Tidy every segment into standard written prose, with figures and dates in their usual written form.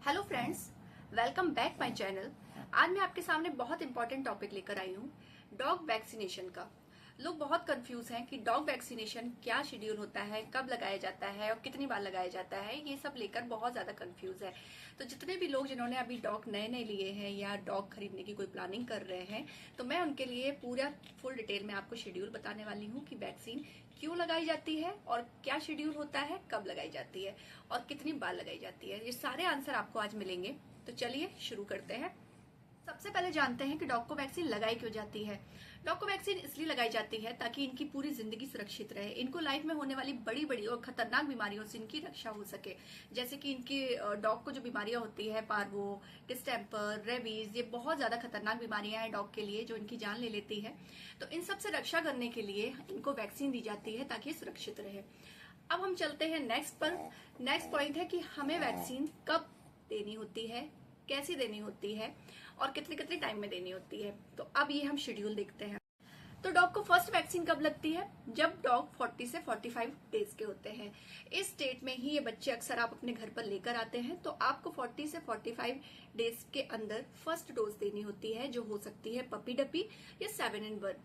Hello friends, welcome back my channel. आज मैं आपके सामने बहुत इंपॉर्टेंट टॉपिक लेकर आई हूँ, डॉग वैक्सीनेशन का। लोग बहुत कंफ्यूज हैं कि डॉग वैक्सीनेशन क्या शेड्यूल होता है, कब लगाया जाता है और कितनी बार लगाया जाता है। ये सब लेकर बहुत ज्यादा कंफ्यूज है। तो जितने भी लोग जिन्होंने अभी डॉग नए नए लिए हैं या डॉग खरीदने की कोई प्लानिंग कर रहे हैं, तो मैं उनके लिए पूरा फुल डिटेल में आपको शेड्यूल बताने वाली हूँ कि वैक्सीन क्यों लगाई जाती है और क्या शेड्यूल होता है, कब लगाई जाती है और कितनी बार लगाई जाती है। ये सारे आंसर आपको आज मिलेंगे। तो चलिए शुरू करते हैं। सबसे पहले जानते हैं कि डॉग को वैक्सीन लगाई क्यों जाती है। डॉग को वैक्सीन इसलिए लगाई जाती है ताकि इनकी पूरी जिंदगी सुरक्षित रहे, इनको लाइफ में होने वाली बड़ी बड़ी और खतरनाक बीमारियों से इनकी रक्षा हो सके। जैसे कि इनकी डॉग को जो बीमारियां होती है, पार्वो, डिस्टेम्पर, रेबीज, ये बहुत ज्यादा खतरनाक बीमारियां हैं डॉग के लिए जो इनकी जान ले लेती है। तो इन सब से रक्षा करने के लिए इनको वैक्सीन दी जाती है ताकि सुरक्षित रहे। अब हम चलते हैं नेक्स्ट पर। नेक्स्ट पॉइंट है कि हमें वैक्सीन कब देनी होती है, कैसी देनी होती है और कितने कितने टाइम में देनी होती है। तो अब ये हम शेड्यूल देखते हैं। तो डॉग को फर्स्ट वैक्सीन कब लगती है? जब डॉग 40 से 45 डेज के होते हैं। इस स्टेट में ही ये बच्चे अक्सर आप अपने घर पर लेकर आते हैं। तो आपको 40 से 45 डेज के अंदर फर्स्ट डोज देनी होती है, जो हो सकती है पपी डपी या 7-in-1।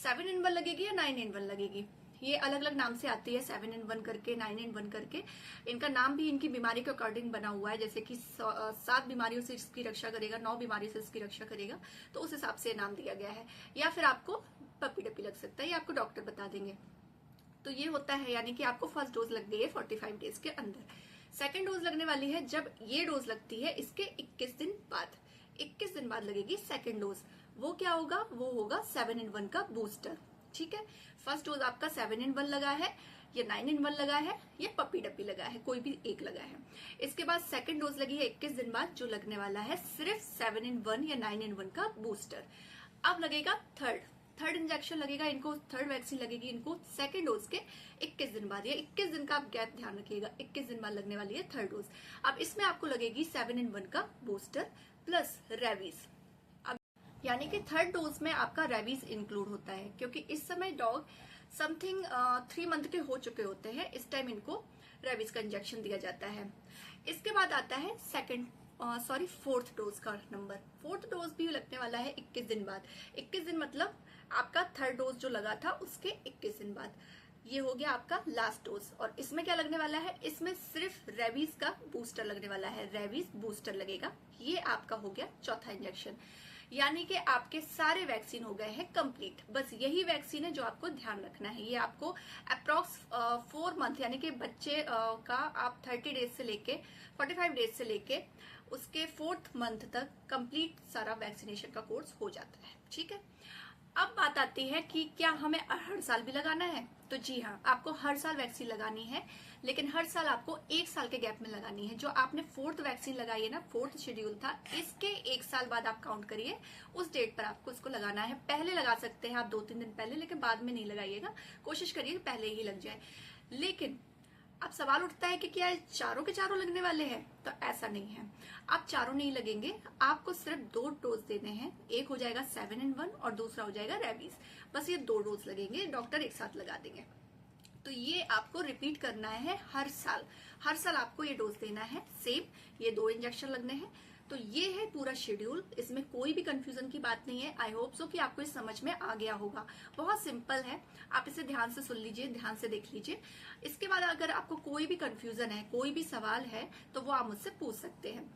7-in-1 लगेगी या 9-in-1 लगेगी, ये अलग अलग नाम से आती है। 7-in-1 करके, 9-in-1 करके। इनका नाम भी इनकी बीमारी के अकॉर्डिंग बना हुआ है। जैसे कि 7 बीमारियों से इसकी रक्षा करेगा, 9 बीमारियों से इसकी रक्षा करेगा, तो उस हिसाब से नाम दिया गया है। या फिर आपको पपी डपी लग सकता है, ये आपको डॉक्टर बता देंगे। तो ये होता है, यानी कि आपको फर्स्ट डोज लग गई है 45 डेज के अंदर। सेकेंड डोज लगने वाली है जब ये डोज लगती है इसके 21 दिन बाद। 21 दिन बाद लगेगी सेकेंड डोज। वो क्या होगा? वो होगा 7-in-1 का बूस्टर। ठीक है, फर्स्ट डोज आपका 7-in-1 लगा है या 9-in-1 लगा है या पपी डपी लगा है, कोई भी एक लगा है। इसके बाद सेकेंड डोज लगी है 21 दिन बाद, जो लगने वाला है सिर्फ 7-in-1 या 9-in-1 का बूस्टर। अब लगेगा थर्ड इंजेक्शन लगेगा इनको, थर्ड वैक्सीन लगेगी इनको सेकेंड डोज के 21 दिन बाद। ये 21 दिन का आप गैप ध्यान रखिएगा, 21 दिन बाद लगने वाली है थर्ड डोज। अब इसमें आपको लगेगी 7-in-1 का बूस्टर प्लस रेबीज। यानी कि थर्ड डोज में आपका रेबीज इंक्लूड होता है, क्योंकि इस समय डॉग समथिंग 3 मंथ के हो चुके होते हैं। इस टाइम इनको रेबीज का इंजेक्शन दिया जाता है। इसके बाद आता है फोर्थ डोज का नंबर। फोर्थ डोज भी लगने वाला है 21 दिन बाद। 21 दिन मतलब आपका थर्ड डोज जो लगा था उसके 21 दिन बाद। ये हो गया आपका लास्ट डोज। और इसमें क्या लगने वाला है? इसमें सिर्फ रेबीज का बूस्टर लगने वाला है, रेबीज बूस्टर लगेगा। ये आपका हो गया चौथा इंजेक्शन। यानी कि आपके सारे वैक्सीन हो गए हैं कंप्लीट। बस यही वैक्सीन है जो आपको ध्यान रखना है। ये आपको अप्रॉक्स 4 मंथ, यानी कि बच्चे का आप 30 डेज से लेके 45 डेज से लेके उसके 4th मंथ तक कंप्लीट सारा वैक्सीनेशन का कोर्स हो जाता है। ठीक है, अब बात आती है कि क्या हमें हर साल भी लगाना है? तो जी हाँ, आपको हर साल वैक्सीन लगानी है, लेकिन हर साल आपको 1 साल के गैप में लगानी है। जो आपने 4th वैक्सीन लगाई है ना, 4th शेड्यूल था, इसके 1 साल बाद आप काउंट करिए, उस डेट पर आपको इसको लगाना है। पहले लगा सकते हैं आप 2-3 दिन पहले, लेकिन बाद में नहीं लगाइएगा। कोशिश करिए पहले ही लग जाए। लेकिन अब सवाल उठता है कि क्या चारों के चारों लगने वाले हैं? तो ऐसा नहीं है, आप चारों नहीं लगेंगे। आपको सिर्फ 2 डोज देने हैं। एक हो जाएगा 7-in-1 और दूसरा हो जाएगा रेबीज। बस ये 2 डोज लगेंगे, डॉक्टर एक साथ लगा देंगे। तो ये आपको रिपीट करना है हर साल। हर साल आपको ये डोज देना है सेम, ये 2 इंजेक्शन लगने हैं। तो ये है पूरा शेड्यूल, इसमें कोई भी कंफ्यूजन की बात नहीं है। आई होप सो कि आपको इस समझ में आ गया होगा। बहुत सिंपल है, आप इसे ध्यान से सुन लीजिए, ध्यान से देख लीजिए। इसके बाद अगर आपको कोई भी कंफ्यूजन है, कोई भी सवाल है, तो वो आप मुझसे पूछ सकते हैं।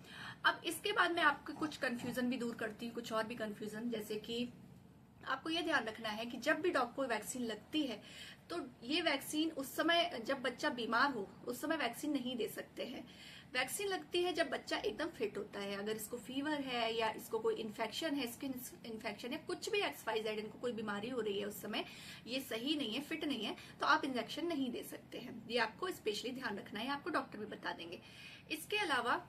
अब इसके बाद मैं आपको कुछ कंफ्यूजन भी दूर करती हूँ, कुछ और भी कंफ्यूजन। जैसे कि आपको यह ध्यान रखना है कि जब भी डॉग को वैक्सीन लगती है, तो ये वैक्सीन उस समय जब बच्चा बीमार हो उस समय वैक्सीन नहीं दे सकते हैं। वैक्सीन लगती है जब बच्चा एकदम फिट होता है। अगर इसको फीवर है या इसको कोई इन्फेक्शन है, स्किन इन्फेक्शन है, कुछ भी XYZ, इनको कोई बीमारी हो रही है, उस समय ये सही नहीं है, फिट नहीं है, तो आप इंजेक्शन नहीं दे सकते हैं। ये आपको स्पेशली ध्यान रखना है, आपको डॉक्टर भी बता देंगे। इसके अलावा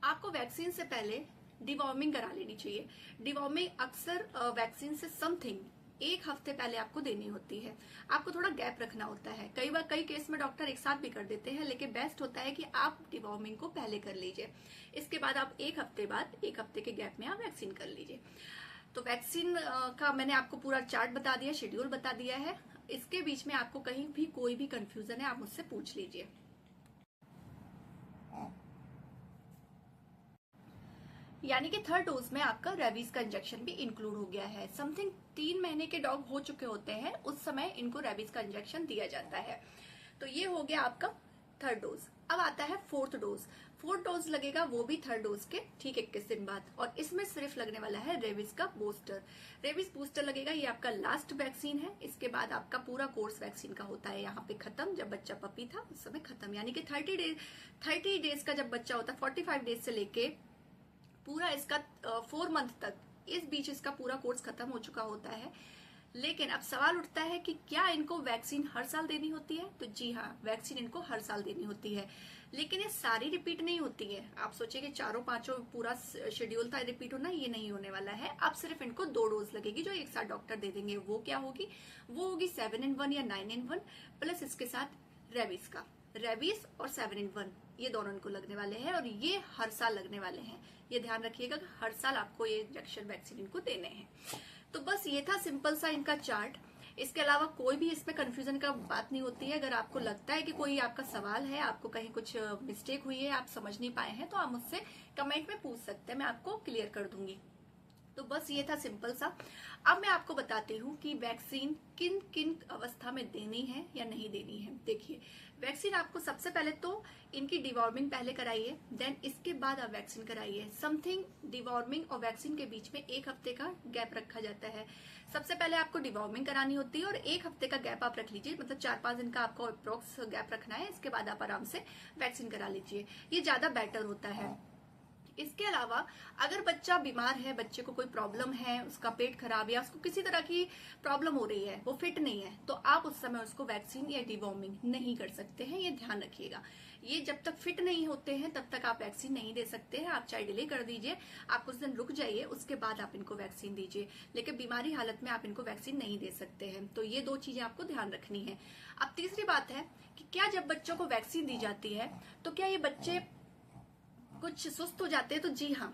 आपको वैक्सीन से पहले डिवॉर्मिंग करा लेनी चाहिए। डिवॉर्मिंग अक्सर वैक्सीन से समथिंग 1 हफ्ते पहले आपको देनी होती है। आपको थोड़ा गैप रखना होता है। कई बार कई केस में डॉक्टर एक साथ भी कर देते हैं, लेकिन बेस्ट होता है कि आप डिवॉर्मिंग को पहले कर लीजिए। इसके बाद आप 1 हफ्ते बाद, 1 हफ्ते के गैप में आप वैक्सीन कर लीजिए। तो वैक्सीन का मैंने आपको पूरा चार्ट बता दिया, शेड्यूल बता दिया है। इसके बीच में आपको कहीं भी कोई भी कंफ्यूजन है, आप मुझसे पूछ लीजिए। यानी कि थर्ड डोज में आपका रेबीज का इंजेक्शन भी इंक्लूड हो गया है। समथिंग 3 महीने के डॉग हो चुके होते हैं उस समय इनको रेबीज का इंजेक्शन दिया जाता है। तो ये हो गया आपका थर्ड डोज। अब आता है फोर्थ डोज। फोर्थ डोज लगेगा वो भी थर्ड डोज के ठीक 21 दिन बाद, और इसमें सिर्फ लगने वाला है रेबीज का बूस्टर। रेबीज बूस्टर लगेगा, ये आपका लास्ट वैक्सीन है। इसके बाद आपका पूरा कोर्स वैक्सीन का होता है यहाँ पे खत्म। जब बच्चा पपी था उस समय खत्म, यानी कि 30 डेज का जब बच्चा होता है, 45 डेज से लेके पूरा इसका 4 मंथ तक, इस बीच इसका पूरा कोर्स खत्म हो चुका होता है। लेकिन अब सवाल उठता है कि क्या इनको वैक्सीन हर साल देनी होती है? तो जी हाँ, वैक्सीन इनको हर साल देनी होती है, लेकिन ये सारी रिपीट नहीं होती है। आप सोचिए कि चारों पांचों पूरा शेड्यूल था रिपीट होना, ये नहीं होने वाला है। अब सिर्फ इनको 2 डोज लगेगी जो एक साथ डॉक्टर दे देंगे। वो क्या होगी? वो होगी 7-in-1 या 9-in-1 प्लस इसके साथ रेबीज का। रेबीज और 7-in-1 ये दोनों इनको लगने वाले हैं, और ये हर साल लगने वाले हैं। ये ध्यान रखिएगा, हर साल आपको ये इंजेक्शन वैक्सीन इनको देने हैं। तो बस ये था सिंपल सा इनका चार्ट। इसके अलावा कोई भी इसमें कंफ्यूजन का बात नहीं होती है। अगर आपको लगता है कि कोई आपका सवाल है, आपको कहीं कुछ मिस्टेक हुई है, आप समझ नहीं पाए हैं, तो आप मुझसे कमेंट में पूछ सकते हैं, मैं आपको क्लियर कर दूंगी। तो बस ये था सिंपल सा। अब मैं आपको बताती हूँ कि वैक्सीन किन किन अवस्था में देनी है या नहीं देनी है। देखिए, वैक्सीन आपको सबसे पहले तो इनकी डिवॉर्मिंग पहले कराइए, देन इसके बाद आप वैक्सीन कराइए। समथिंग डिवॉर्मिंग और वैक्सीन के बीच में 1 हफ्ते का गैप रखा जाता है। सबसे पहले आपको डिवॉर्मिंग करानी होती है और 1 हफ्ते का गैप आप रख लीजिए, मतलब 4-5 दिन का आपको अप्रोक्स गैप रखना है। इसके बाद आप आराम से वैक्सीन करा लीजिए, ये ज्यादा बेटर होता है। इसके अलावा अगर बच्चा बीमार है, बच्चे को कोई प्रॉब्लम है, उसका पेट खराब या उसको किसी तरह की प्रॉब्लम हो रही है, वो फिट नहीं है, तो आप उस समय उसको वैक्सीन या डिवॉर्मिंग नहीं कर सकते हैं। ये ध्यान रखिएगा, ये जब तक फिट नहीं होते हैं तब तक आप वैक्सीन नहीं दे सकते हैं। आप चाहे डिले कर दीजिए, आप कुछ दिन रुक जाइए, उसके बाद आप इनको वैक्सीन दीजिए, लेकिन बीमारी हालत में आप इनको वैक्सीन नहीं दे सकते हैं। तो ये 2 चीजें आपको ध्यान रखनी है। अब तीसरी बात है कि क्या जब बच्चों को वैक्सीन दी जाती है तो क्या ये बच्चे कुछ सुस्त हो जाते हैं? तो जी हाँ,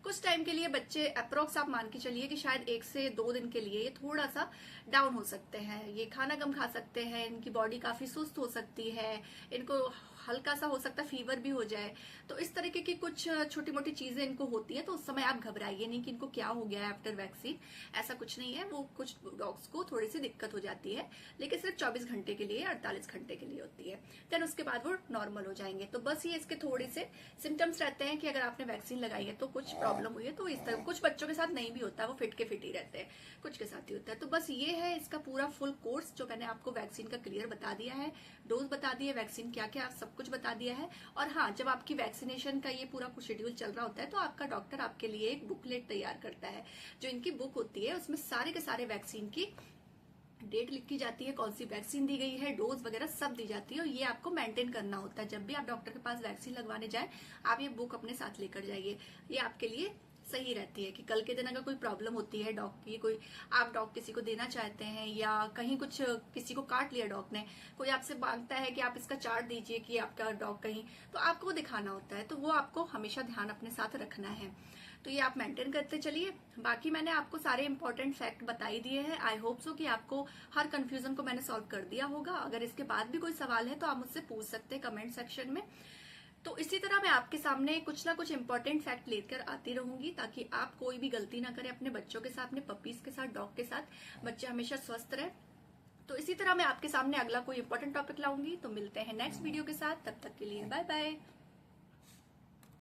कुछ टाइम के लिए बच्चे अप्रोक्स आप मान के चलिए कि शायद 1 से 2 दिन के लिए ये थोड़ा सा डाउन हो सकते हैं। ये खाना कम खा सकते हैं, इनकी बॉडी काफी सुस्त हो सकती है, इनको हल्का सा हो सकता है फीवर भी हो जाए। तो इस तरीके की कुछ छोटी मोटी चीजें इनको होती है, तो उस समय आप घबराइए नहीं कि इनको क्या हो गया है आफ्टर वैक्सीन। ऐसा कुछ नहीं है। वो कुछ डॉग्स को थोड़ी सी दिक्कत हो जाती है, लेकिन सिर्फ 24 घंटे के लिए, 48 घंटे के लिए होती है। देन उसके बाद वो नॉर्मल हो जाएंगे। तो बस ये इसके थोड़े से सिम्टम्स रहते हैं कि अगर आपने वैक्सीन लगाई है तो कुछ प्रॉब्लम हुई है। तो इस तरह कुछ बच्चों के साथ नहीं भी होता, वो फिट के फिट ही रहते हैं, कुछ के साथ ही होता है। तो बस ये है इसका पूरा फुल कोर्स जो मैंने आपको वैक्सीन का क्लियर बता दिया है, डोज बता दिए, वैक्सीन क्या क्या, सब कुछ बता दिया है। और हाँ, जब आपकी वैक्सीनेशन का ये पूरा शेड्यूल चल रहा होता है तो आपका डॉक्टर आपके लिए एक बुकलेट तैयार करता है। जो इनकी बुक होती है उसमें सारे के सारे वैक्सीन की डेट लिखी जाती है, कौन सी वैक्सीन दी गई है, डोज वगैरह सब दी जाती है। और ये आपको मेंटेन करना होता है। जब भी आप डॉक्टर के पास वैक्सीन लगवाने जाए, आप ये बुक अपने साथ लेकर जाइए। ये आपके लिए सही रहती है कि कल के दिन अगर कोई प्रॉब्लम होती है डॉग की, कोई आप डॉग किसी को देना चाहते हैं या कहीं कुछ किसी को काट लिया डॉग ने, कोई आपसे मांगता है कि आप इसका चार्ट दीजिए कि आपका डॉग कहीं, तो आपको वो दिखाना होता है। तो वो आपको हमेशा ध्यान अपने साथ रखना है। तो ये आप मेंटेन करते चलिए। बाकी मैंने आपको सारे इंपॉर्टेंट फैक्ट बता ही दिए हैं। आई होप सो कि आपको हर कंफ्यूजन को मैंने सॉल्व कर दिया होगा। अगर इसके बाद भी कोई सवाल है तो आप मुझसे पूछ सकते हैं कमेंट सेक्शन में। तो इसी तरह मैं आपके सामने कुछ ना कुछ इंपॉर्टेंट फैक्ट लेकर आती रहूंगी, ताकि आप कोई भी गलती ना करें अपने बच्चों के साथ, अपने पपीज के साथ, डॉग के साथ। बच्चे हमेशा स्वस्थ रहे। तो इसी तरह मैं आपके सामने अगला कोई इंपॉर्टेंट टॉपिक लाऊंगी। तो मिलते हैं नेक्स्ट वीडियो के साथ, तब तक के लिए बाय बाय।